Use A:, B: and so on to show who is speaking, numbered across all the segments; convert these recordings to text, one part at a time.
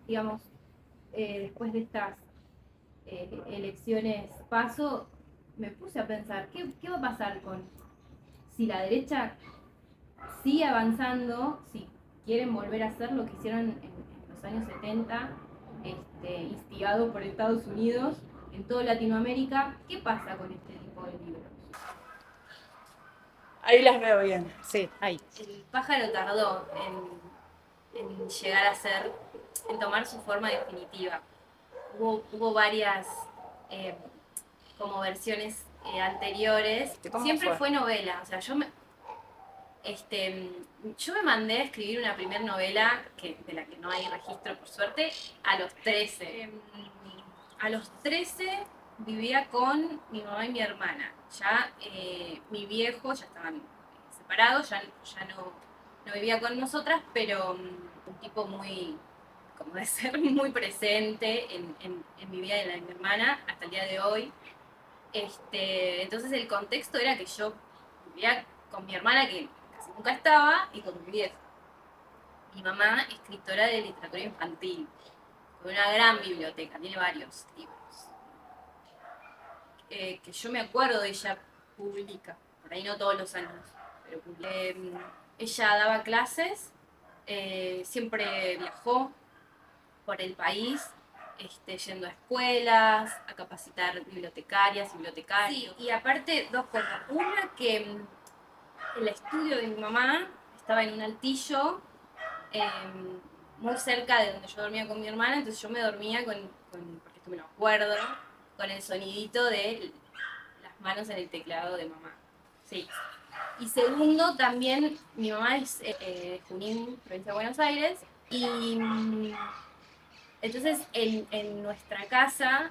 A: digamos, después de estas elecciones paso, me puse a pensar, ¿qué va a pasar con si la derecha sigue avanzando, si quieren volver a hacer lo que hicieron en los años 70, instigado por Estados Unidos, en toda Latinoamérica? ¿Qué pasa con este tipo de libros?
B: Ahí las veo bien, sí, ahí.
A: El pájaro tardó en llegar a ser, en tomar su forma definitiva. Hubo varias eh, como versiones anteriores.
B: ¿Cómo
A: Siempre
B: fue?
A: fue novela, o sea, yo me mandé a escribir una primera novela, de la que no hay registro por suerte, a los 13. A los 13 vivía con mi mamá y mi hermana. Ya mi viejo, ya estaban separados, ya no vivía con nosotras, pero un tipo muy, como de ser muy presente en mi vida y en la de mi hermana hasta el día de hoy. Entonces el contexto era que yo vivía con mi hermana, que casi nunca estaba, y con mi viejo. Mi mamá, escritora de literatura infantil, con una gran biblioteca, tiene varios libros. Que yo me acuerdo de ella publica, por ahí no todos los años, pero publica. Ella daba clases, siempre viajó por el país, yendo a escuelas, a capacitar bibliotecarias y bibliotecarios. Sí, y aparte, dos cosas. Una, que el estudio de mi mamá estaba en un altillo, eh, muy cerca de donde yo dormía con mi hermana, entonces yo me dormía porque esto me lo acuerdo, con el sonidito de las manos en el teclado de mamá. Sí. Y segundo, también mi mamá es de Junín, provincia de Buenos Aires, y entonces en nuestra casa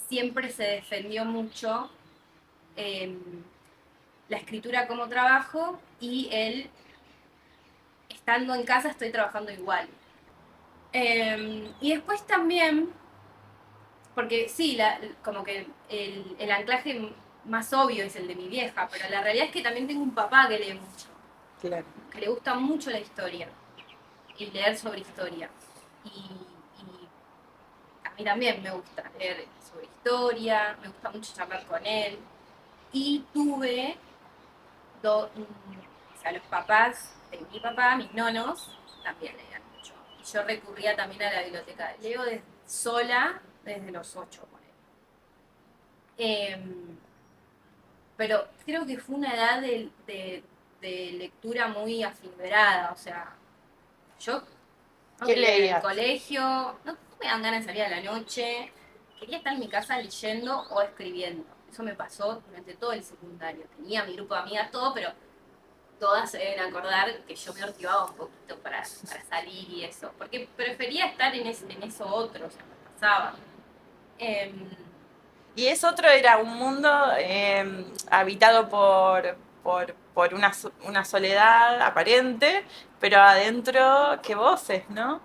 A: siempre se defendió mucho eh, la escritura como trabajo y el estando en casa estoy trabajando igual. Y después también, porque sí, como que el anclaje más obvio es el de mi vieja, pero la realidad es que también tengo un papá que lee mucho,
B: Claro.
A: que le gusta mucho la historia y leer sobre historia. Y a mí también me gusta leer sobre historia, me gusta mucho charlar con él. Y tuve, o sea, los papás de mi papá, mis nonos, también leían mucho. Y yo recurría también a la biblioteca. Leo sola desde los 8, por pero creo que fue una edad de lectura muy afinverada, o sea, yo no
B: ¿Qué
A: quería ir al
B: leías?
A: colegio, no me dan ganas de salir a la noche, quería estar en mi casa leyendo o escribiendo. Eso me pasó durante todo el secundario. Tenía mi grupo de amigas, todo, pero todas se deben acordar que yo me hortivaba un poquito para salir y eso, porque prefería estar en eso otro, o sea, me pasaba. Eh,
B: Y es otro, era un mundo habitado por una soledad aparente, pero adentro, qué voces, ¿no?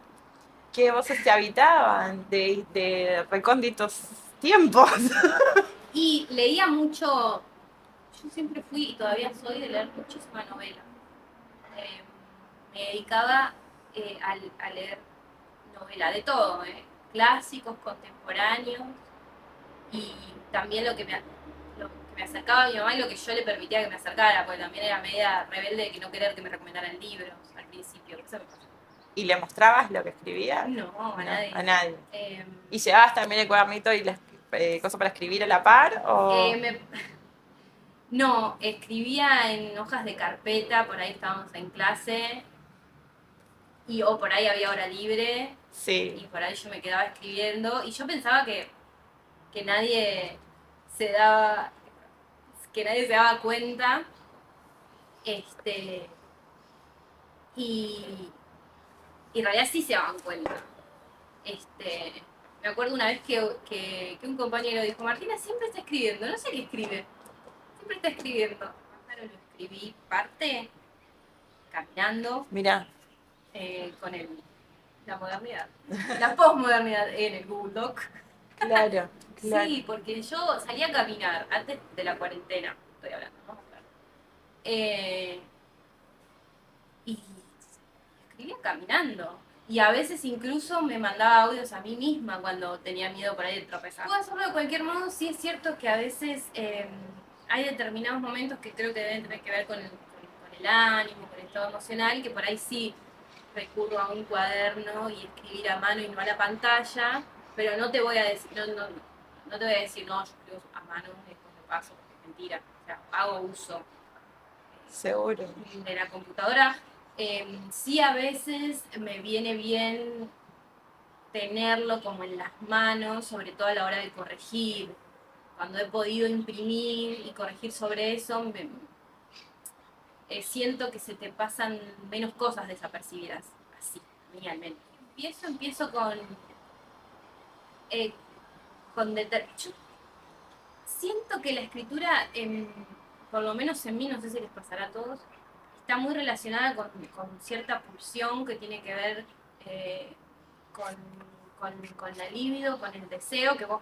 B: Qué voces te habitaban de recónditos tiempos.
A: y leía mucho, yo siempre fui y todavía soy de leer muchísima novela. Eh, Me dedicaba a leer novela de todo, clásicos, contemporáneos, y también lo que me acercaba a mi mamá y lo que yo le permitía que me acercara, porque también era media rebelde de que no querer que me recomendaran libros al principio. Eso me pasó.
B: ¿Y le mostrabas lo que escribías?
A: No, a
B: No, a
A: nadie.
B: nadie.
A: Eh,
B: ¿Y llevabas también el cuadernito y las cosas para escribir a la par? ¿O
A: me, no, escribía en hojas de carpeta, por ahí estábamos en clase, o por ahí había hora libre,
B: sí?
A: y por ahí yo me quedaba escribiendo, y yo pensaba que nadie se daba, que nadie se daba cuenta, este, y, y en realidad sí se daban cuenta. Este, Me acuerdo una vez que un compañero dijo, Martina siempre está escribiendo, no sé qué escribe, siempre está escribiendo. Claro, lo escribí parte caminando
B: Mira,
A: con la modernidad, la posmodernidad en el Google Doc.
B: claro, claro.
A: Sí, porque yo salía a caminar antes de la cuarentena, estoy hablando, ¿no? Eh, y escribía caminando. Y a veces incluso me mandaba audios a mí misma cuando tenía miedo por ahí de tropezar. Puedo hacerlo de cualquier modo, sí es cierto que a veces hay determinados momentos que creo que deben tener que ver con el ánimo, con el estado emocional, que por ahí sí recurro a un cuaderno y escribir a mano y no a la pantalla, pero no te voy a decir, no te voy a decir, no, yo escribo a mano y después me paso, porque es mentira. O sea, hago uso
B: Seguro.
A: de la computadora. Sí, a veces me viene bien tenerlo como en las manos, sobre todo a la hora de corregir. Cuando he podido imprimir y corregir sobre eso, siento que se te pasan menos cosas desapercibidas, así, a mí al menos. Empiezo eh, yo siento que la escritura, por lo menos en mí, no sé si les pasará a todos, está muy relacionada con cierta pulsión que tiene que ver eh, con, con la libido, con el deseo que vos,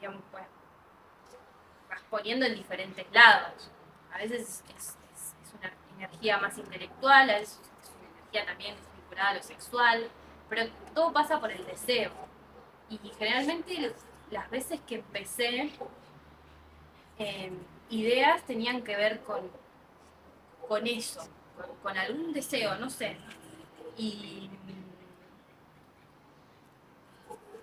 A: digamos, pues, vas poniendo en diferentes lados. A veces es una energía más intelectual, a veces es una energía también vinculada a lo sexual, pero todo pasa por el deseo. Y generalmente las veces que empecé, ideas tenían que ver con eso, con algún deseo, no sé. Y,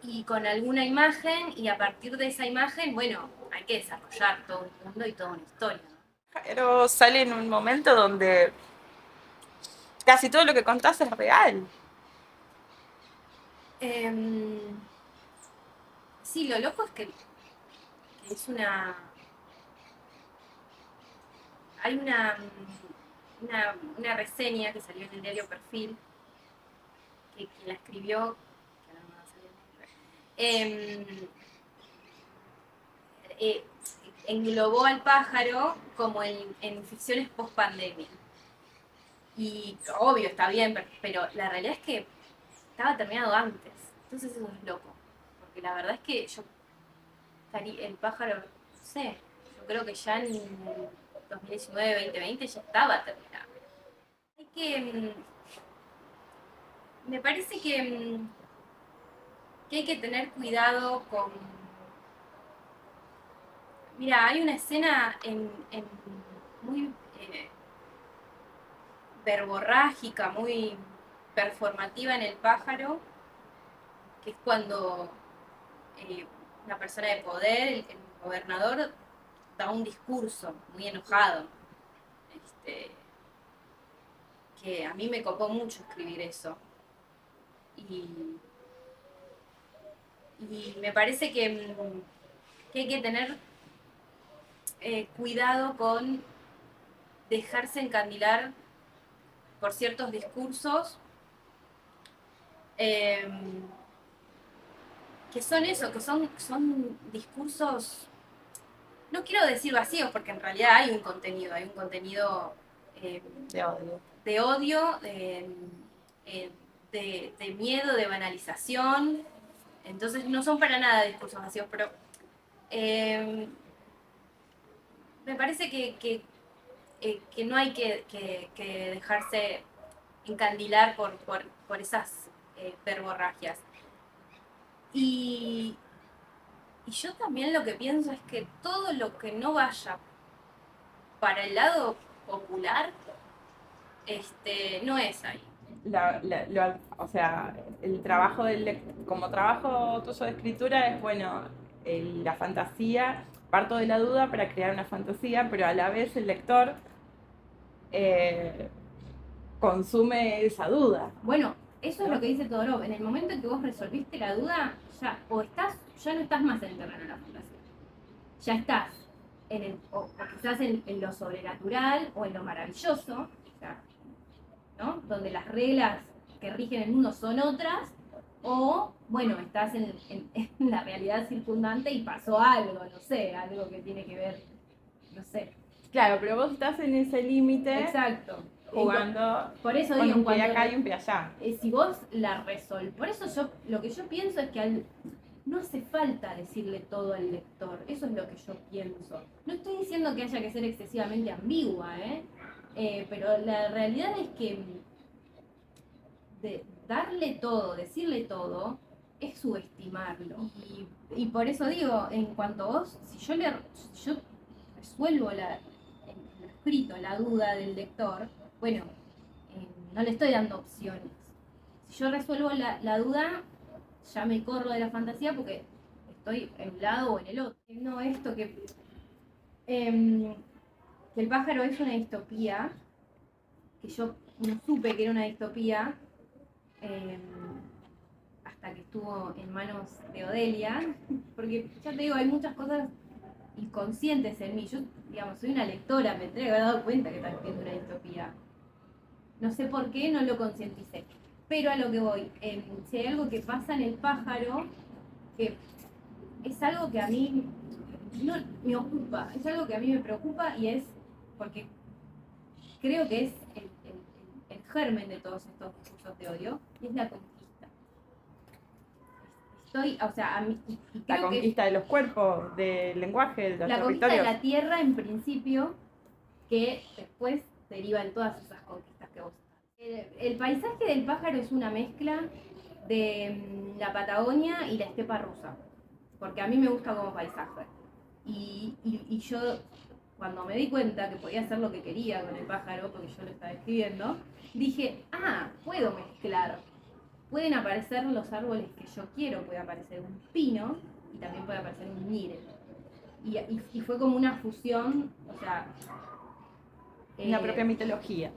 A: y con alguna imagen, y a partir de esa imagen, bueno, hay que desarrollar todo un mundo y toda una historia.
B: Pero sale en un momento donde casi todo lo que contás es real.
A: Sí, lo loco es que es una... Hay una reseña que salió en el diario Perfil, que quien la escribió, que ahora no me va a salir el nombre, eh, englobó al pájaro como en ficciones post-pandemia. Y obvio, está bien, pero la realidad es que estaba terminado antes. Entonces eso es loco. Porque la verdad es que el pájaro, no sé, yo creo que ya en 2019, 2020 ya estaba terminado. Hay que, me parece que hay que tener cuidado con... Mira, hay una escena muy verborrágica, muy performativa en El pájaro, que es cuando una persona de poder, el gobernador, da un discurso muy enojado, este, que a mí me copó mucho escribir eso. Y, y me parece que hay que tener cuidado con dejarse encandilar por ciertos discursos eh, que son eso, que son discursos, no quiero decir vacíos, porque en realidad hay un contenido
B: De odio.
A: de odio, de miedo, de banalización. Entonces no son para nada discursos vacíos, pero me parece que no hay que dejarse encandilar por esas verborragias. Y yo también lo que pienso es que todo lo que no vaya para el lado popular, no es ahí.
B: O sea, el trabajo como trabajo tuyo de escritura es, bueno, la fantasía, parto de la duda para crear una fantasía, pero a la vez el lector eh, consume esa duda.
A: Bueno, eso es lo que dice Todorov. En el momento en que vos resolviste la duda, ya no estás más en el terreno de la fantasía. Ya estás o quizás en lo sobrenatural o en lo maravilloso, o sea, ¿no? Donde las reglas que rigen el mundo son otras, o bueno, estás en la realidad circundante y pasó algo, no sé, algo que tiene que ver, no sé.
B: Claro, pero vos estás en ese límite.
A: Exacto.
B: Jugando.
A: Por eso
B: con
A: digo,
B: un pie acá y un pie allá.
A: Si vos la resolvés, por eso lo que yo pienso es que no hace falta decirle todo al lector, eso es lo que yo pienso. No estoy diciendo que haya que ser excesivamente ambigua, pero la realidad es que
C: darle todo, decirle todo, es subestimarlo. Y por eso digo, en cuanto a vos, si yo resuelvo en lo escrito la duda del lector, bueno, no le estoy dando opciones. Si yo resuelvo la duda, ya me corro de la fantasía porque estoy en un lado o en el otro. No esto que el pájaro es una distopía, que yo no supe que era una distopía eh, hasta que estuvo en manos de Odelia, porque ya te digo, hay muchas cosas inconscientes en mí. Yo, digamos, soy una lectora, me tendría que haber dado cuenta que estaba escribiendo una distopía. No sé por qué no lo concienticé. Pero a lo que voy, si hay algo que pasa en el pájaro, que es algo que a mí no me ocupa, es algo que a mí me preocupa y es porque creo que es el germen de todos estos discursos de odio, y es la conquista. O sea, a mí, y
B: La
C: creo que
B: conquista de los cuerpos, del lenguaje, de los
C: la conquista de
B: territorios.
C: la tierra en principio, que después deriva en todas esas conquistas que vos estás. El paisaje del pájaro es una mezcla de la Patagonia y la estepa rusa, porque a mí me gusta como paisaje. Y yo, cuando me di cuenta que podía hacer lo que quería con el pájaro, porque yo lo estaba escribiendo, dije, puedo mezclar. Pueden aparecer los árboles que yo quiero, puede aparecer un pino y también puede aparecer un mire. Y fue como una fusión, o sea...
B: Una propia mitología.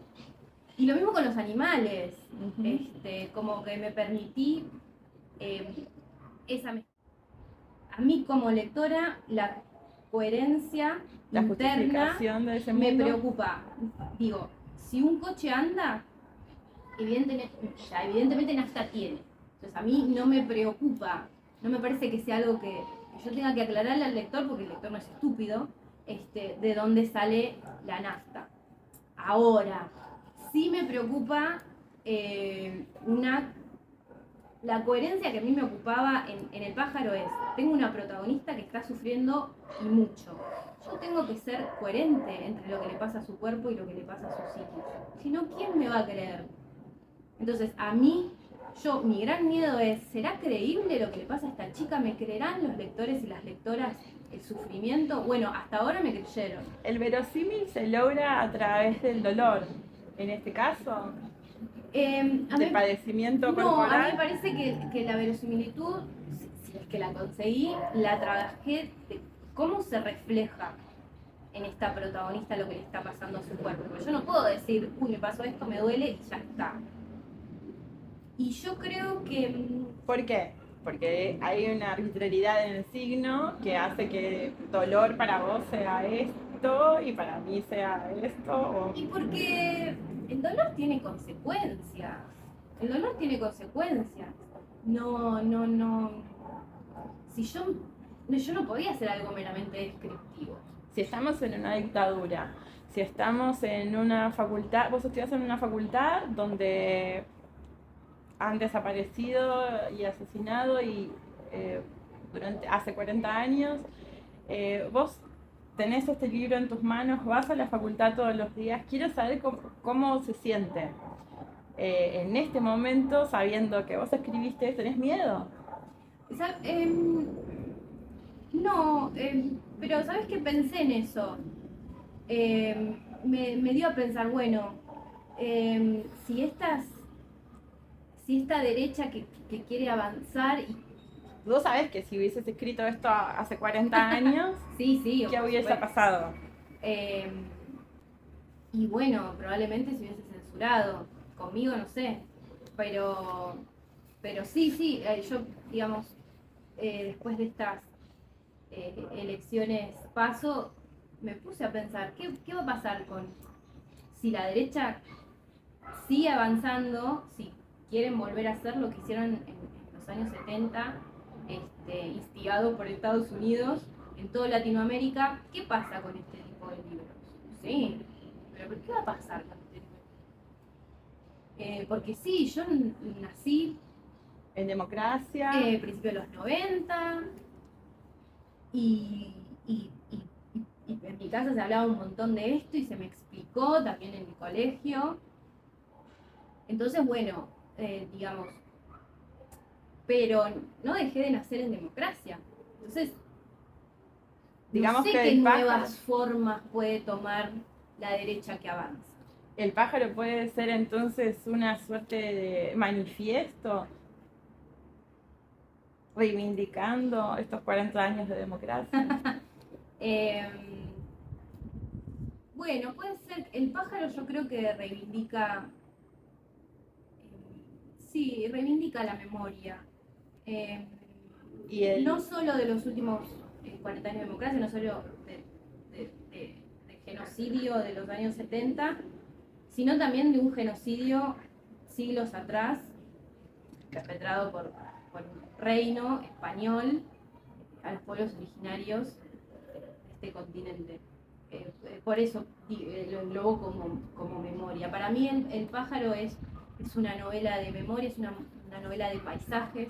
C: Y lo mismo con los animales,
B: Uh-huh.
C: como que me permití esa mezcla. A mí como lectora, la coherencia
B: La
C: interna
B: justificación de ese
C: me
B: mundo.
C: preocupa. Digo, si un coche anda, evidentemente nafta tiene. Entonces a mí no me preocupa, no me parece que sea algo que yo tenga que aclararle al lector, porque el lector no es estúpido, de dónde sale la nafta. Ahora, sí me preocupa la coherencia que a mí me ocupaba en El pájaro es, tengo una protagonista que está sufriendo y mucho. Yo tengo que ser coherente entre lo que le pasa a su cuerpo y lo que le pasa a su psiquis. Si no, ¿quién me va a creer? Entonces, a mí, mi gran miedo es, ¿será creíble lo que le pasa a esta chica? ¿Me creerán los lectores y las lectoras el sufrimiento? Bueno, hasta ahora me creyeron.
B: El verosímil se logra a través del dolor, en este caso, del padecimiento corporal.
C: A mí me parece que la verosimilitud, si es que la conseguí, la trabajé de cómo se refleja en esta protagonista lo que le está pasando a su cuerpo. Porque yo no puedo decir, uy, me pasó esto, me duele y ya está. Y yo creo que...
B: ¿Por qué? Porque hay una arbitrariedad en el signo que hace que dolor para vos sea esto y para mí sea esto.
C: Y porque el dolor tiene consecuencias. El dolor tiene consecuencias. No. Si yo no podía hacer algo meramente descriptivo.
B: Si estamos en una dictadura, si estamos en una facultad, vos estudias en una facultad donde han desaparecido y asesinado y hace 40 años, vos tenés este libro en tus manos, vas a la facultad todos los días, quiero saber cómo se siente en este momento sabiendo que vos escribiste, ¿tenés miedo?
C: No, pero ¿sabes qué? Pensé en eso. Me dio a pensar, bueno, si esta derecha que quiere avanzar y...
B: Vos sabés que si hubieses escrito esto hace 40 años,
C: sí,
B: ¿qué hubiese pasado?
C: Y bueno, probablemente se hubiese censurado. Conmigo no sé. Pero sí, yo, digamos, después de estas elecciones paso, me puse a pensar, ¿qué va a pasar si la derecha sigue avanzando, si quieren volver a hacer lo que hicieron en los años 70, instigado por Estados Unidos, en toda Latinoamérica? ¿Qué pasa con este tipo de libros? Sí, pero ¿qué va a pasar con este libro? Porque sí, yo nací
B: en democracia,
C: principios de los 90 y en mi casa se hablaba un montón de esto y se me explicó también en mi colegio. Entonces, bueno, digamos, pero no dejé de nacer en democracia. Entonces,
B: Digamos
C: no sé
B: que
C: qué
B: el pájaro,
C: nuevas formas puede tomar la derecha que avanza.
B: el pájaro puede ser entonces una suerte de manifiesto reivindicando estos 40 años de democracia.
C: Eh, bueno, puede ser, el pájaro yo creo que reivindica, sí, reivindica la memoria. Eh,
B: Y el,
C: no solo de los últimos 40 años de democracia, no solo de genocidio de los años 70, sino también de un genocidio siglos atrás, perpetrado por un reino español a los pueblos originarios de este continente. Por eso lo englobo como memoria. Para mí el pájaro es una novela de memoria, es una novela de paisajes.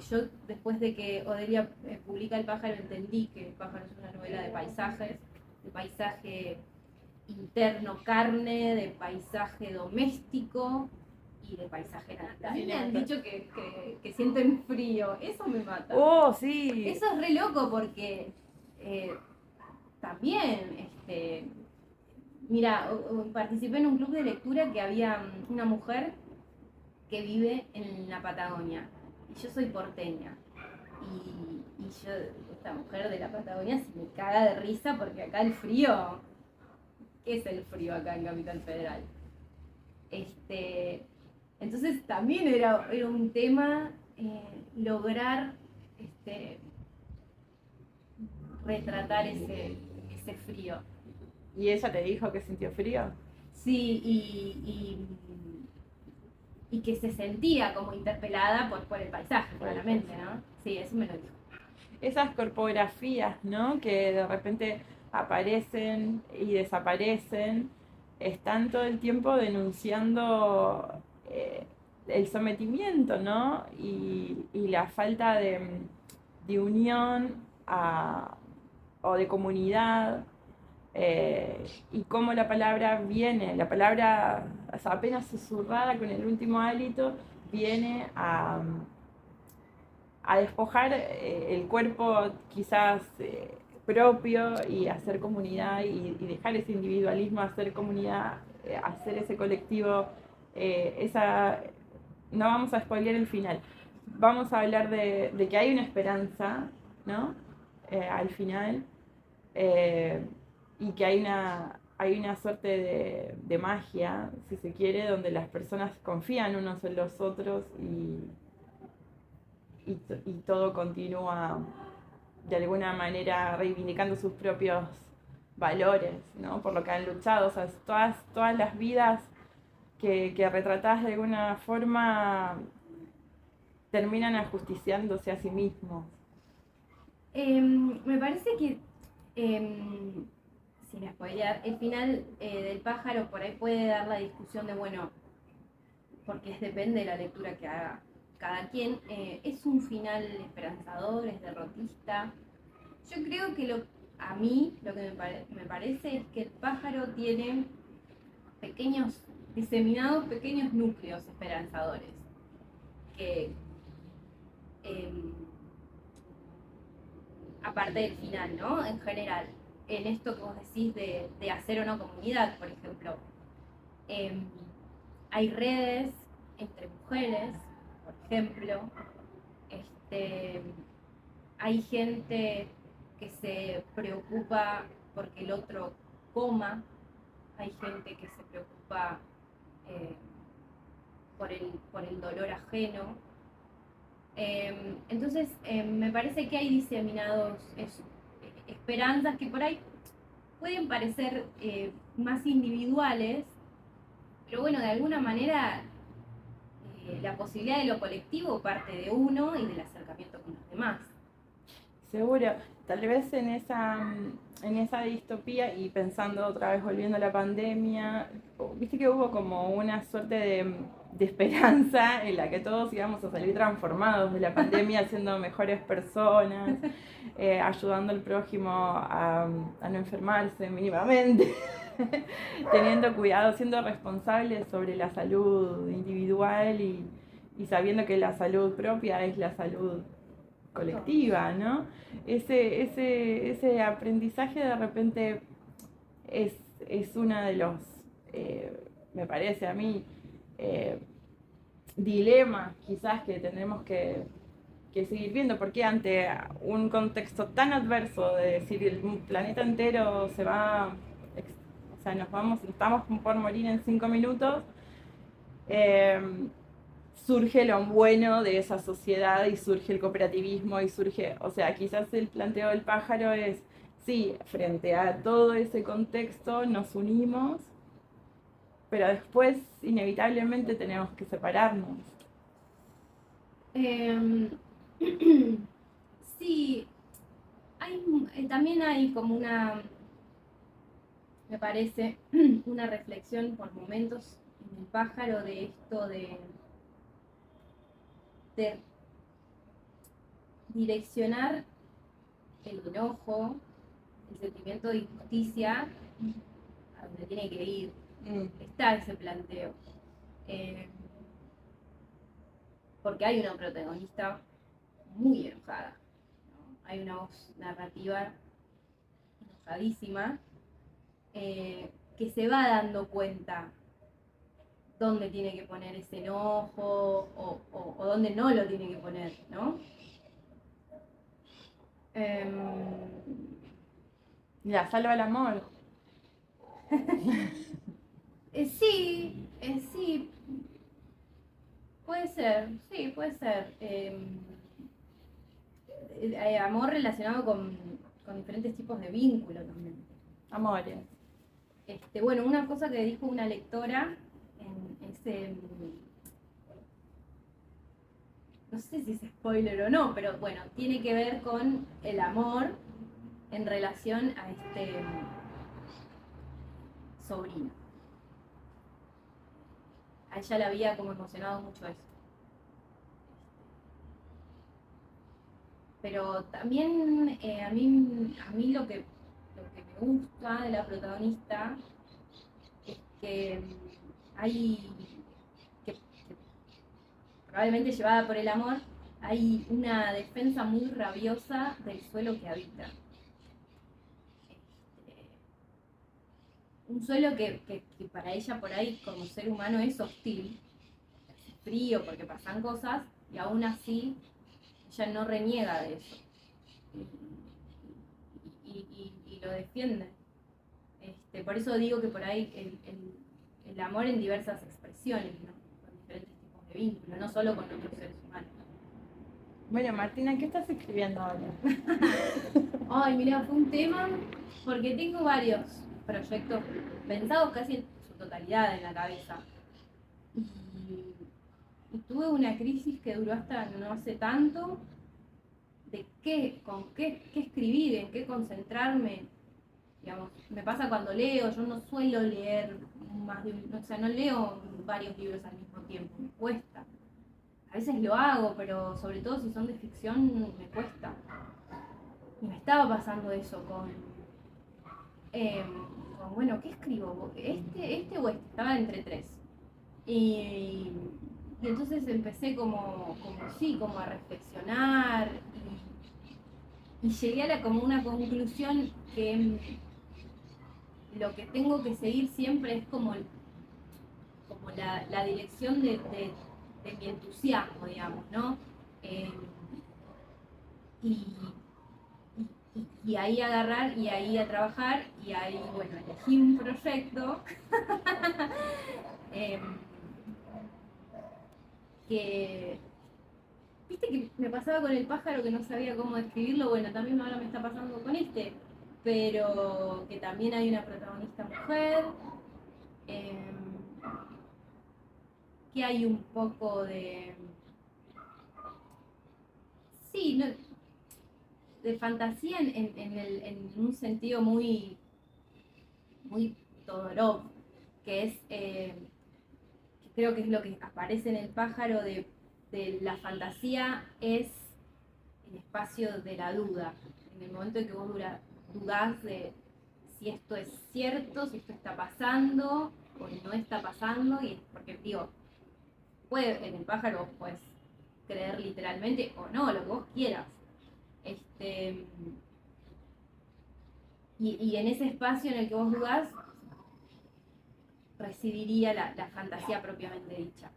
C: Yo, después de que Odelia publica El pájaro, entendí que El pájaro es una novela de paisajes, de paisaje interno carne, de paisaje doméstico y de paisaje natural. A mí me han dicho que sienten frío, eso me mata.
B: ¡Oh, sí!
C: Eso es re loco porque también, mira, participé en un club de lectura que había una mujer que vive en la Patagonia. Y yo soy porteña. Y yo, esta mujer de la Patagonia, se me caga de risa porque acá el frío. ¿Qué es el frío acá en Capital Federal? Entonces también era un tema lograr retratar ese frío.
B: ¿Y ella te dijo que sintió frío?
C: Sí, y que se sentía como interpelada por el paisaje, claramente, ¿no? Sí, eso me lo dijo.
B: Esas corpografías, ¿no? Que de repente aparecen y desaparecen, están todo el tiempo denunciando el sometimiento, ¿no? Y la falta de unión o de comunidad. Y cómo la palabra viene, la palabra apenas susurrada con el último hálito, viene a despojar el cuerpo quizás propio y hacer comunidad y dejar ese individualismo, hacer comunidad, hacer ese colectivo, no vamos a spoilear el final, vamos a hablar de que hay una esperanza, ¿no? Al final. Y que hay una suerte de magia, si se quiere, donde las personas confían unos en los otros y todo continúa de alguna manera reivindicando sus propios valores, ¿no? Por lo que han luchado, o sea, todas las vidas que retratás de alguna forma terminan ajusticiándose a sí mismos.
C: Me parece que sin spoilear, el final del pájaro por ahí puede dar la discusión de, bueno, porque depende de la lectura que haga cada quien, es un final esperanzador, es derrotista. Yo creo que a mí lo que me parece es que el pájaro tiene diseminados pequeños núcleos esperanzadores, que aparte del final, ¿no? En general, en esto que vos decís de hacer o no comunidad, por ejemplo. Hay redes entre mujeres, por ejemplo. Hay gente que se preocupa porque el otro coma. Hay gente que se preocupa por el dolor ajeno. Entonces, me parece que hay diseminados esperanzas que por ahí pueden parecer más individuales, pero bueno, de alguna manera la posibilidad de lo colectivo parte de uno y del acercamiento con los demás.
B: Seguro, tal vez en esa distopía y pensando otra vez volviendo a la pandemia, viste que hubo como una suerte de esperanza en la que todos íbamos a salir transformados de la pandemia, siendo mejores personas, ayudando al prójimo a no enfermarse mínimamente. teniendo cuidado, siendo responsables sobre la salud individual y sabiendo que la salud propia es la salud colectiva, ¿no? Ese aprendizaje de repente es uno de los, me parece a mí, eh, dilemas quizás que tenemos que seguir viendo, porque ante un contexto tan adverso de decir el planeta entero se va, o sea, estamos por morir en 5 minutos, eh, surge lo bueno de esa sociedad y surge el cooperativismo y surge, o sea, quizás el planteo del pájaro es, sí, frente a todo ese contexto nos unimos, pero después inevitablemente tenemos que separarnos.
C: Sí, también hay como me parece, una reflexión por momentos en el pájaro de esto de direccionar el enojo, el sentimiento de injusticia a donde tiene que ir. Está ese planteo. Porque hay una protagonista muy enojada, ¿no? Hay una voz narrativa enojadísima que se va dando cuenta dónde tiene que poner ese enojo o dónde no lo tiene que poner, ¿no?
B: La salva el amor.
C: Sí, sí, puede ser, sí, puede ser. Amor relacionado con diferentes tipos de vínculo también.
B: Amores.
C: Bueno, una cosa que dijo una lectora en ese, no sé si es spoiler o no, pero bueno, tiene que ver con el amor en relación a este sobrino. A ella le había como emocionado mucho eso. Pero también a mí lo que me gusta de la protagonista es que hay, que probablemente llevada por el amor, hay una defensa muy rabiosa del suelo que habita. Un suelo que para ella por ahí como ser humano es hostil, es frío porque pasan cosas y aún así ella no reniega de eso y lo defiende. Por eso digo que por ahí el amor en diversas expresiones, ¿no? Con diferentes tipos de vínculos, no solo con otros seres humanos.
B: Bueno, Martina, ¿qué estás escribiendo ahora?
C: Ay, mira, fue un tema porque tengo varios proyectos pensados casi en su totalidad en la cabeza. Y tuve una crisis que duró hasta no hace tanto de con qué escribir, en qué concentrarme. Digamos, me pasa cuando leo, yo no suelo leer más de o sea, no leo varios libros al mismo tiempo, me cuesta. A veces lo hago, pero sobre todo si son de ficción me cuesta. Y me estaba pasando eso con bueno, ¿qué escribo? ¿Este o este? Estaba entre tres. Y entonces empecé como a reflexionar y llegué a como una conclusión que lo que tengo que seguir siempre es como la dirección de mi entusiasmo, digamos, ¿no? Y ahí agarrar y ahí a trabajar y ahí, bueno, elegí un proyecto que, viste que me pasaba con el pájaro que no sabía cómo describirlo, bueno, también ahora me está pasando con pero que también hay una protagonista mujer, que hay un poco de, sí, no, de fantasía en un sentido muy Todorov, que es, creo que es lo que aparece en el pájaro de la fantasía, es el espacio de la duda. En el momento en que vos dudás de si esto es cierto, si esto está pasando o no está pasando, y porque digo, en el pájaro vos puedes creer literalmente o no, lo que vos quieras. Y en ese espacio en el que vos dudás, residiría la fantasía propiamente dicha.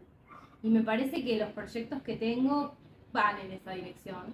C: Y me parece que los proyectos que tengo van en esa dirección.